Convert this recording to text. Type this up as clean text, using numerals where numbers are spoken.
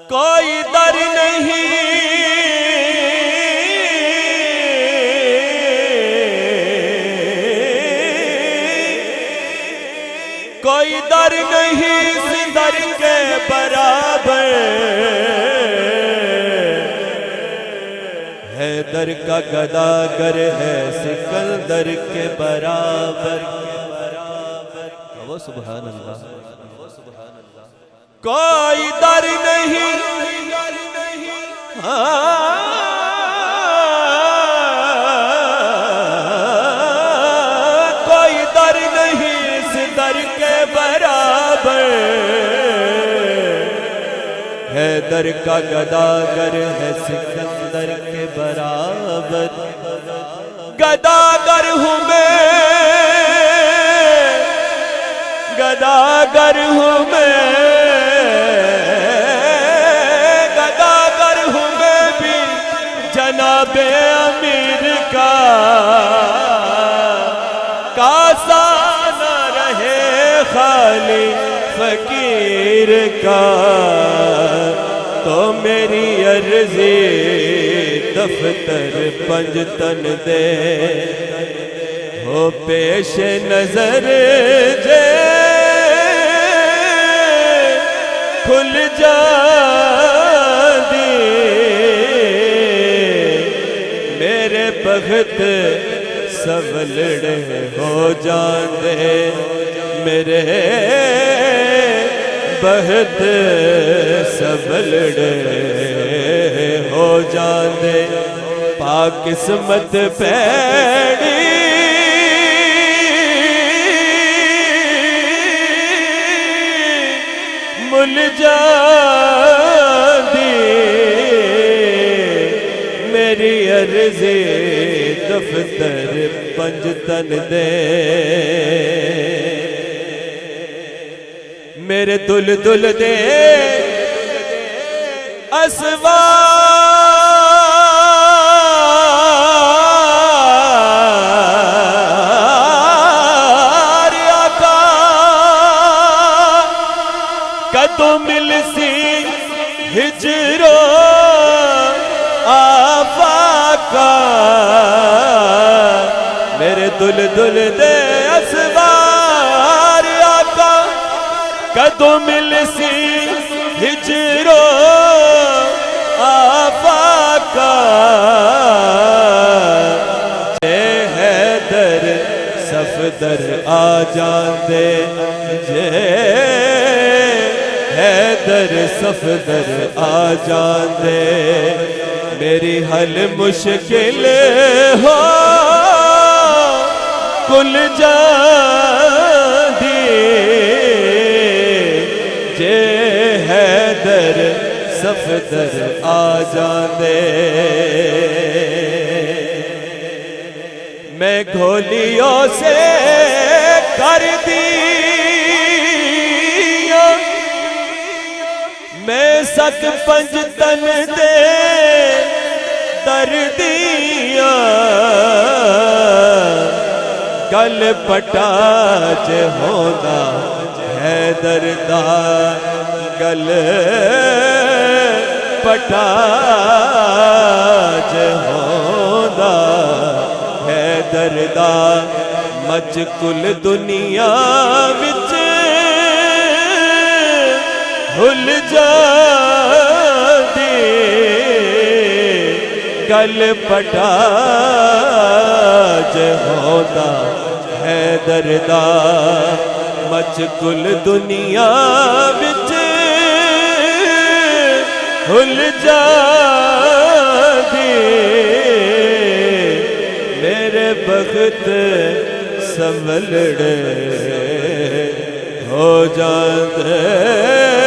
कोई दर नहीं कोई दर नहीं इस दर के बराबर है। दर का गदागर है सिकंदर के बराबर। वो सुभान अल्लाह। कोई दर नहीं कोई दर नहीं इस दर के बराबर है। दर का गदागर है सिकंदर के बराबर। गदागर हूँ मैं, गदागर हूँ मैं, गदागर हूँ मैं भी जनाबे अमीर का। कासा न रहे खाली फकीर का। तो मेरी अर्जी दफ्तर पंजतन दे हो पेश नजर जे खुल जा दी। मेरे बख्त सवलड़े हो जाते, मेरे बख्त सवलड़े हो जाते। पाक किस्मत पैड़ी मुल जा दी। मेरी अर्जी दफ्तर पंजतन दे। मेरे दुल दुल दे असवा कदों मिलसी हिजरो आफाका। मेरे दुल दुल दे असवार आका। कदों मिलसी हिजरो आफाका। जे हैदर सफदर आ जाते, जे हैदर सफदर आ जाते। मेरी हल मुश्किल हो कुल जा दी। जे हैदर सफदर आ जाते। मैं घोलियों से कर दी मैं सक पंजतन दे दर्दियां। गल पटाज होना है दर्दा, गल पटाज होना है दर्दा। मच कुल दुनिया विच भुल जा दे। गल पटाज होता है दर्दा। मच कुल दुनिया विच भुल जा दे। बख्त संवलड़े हो जाते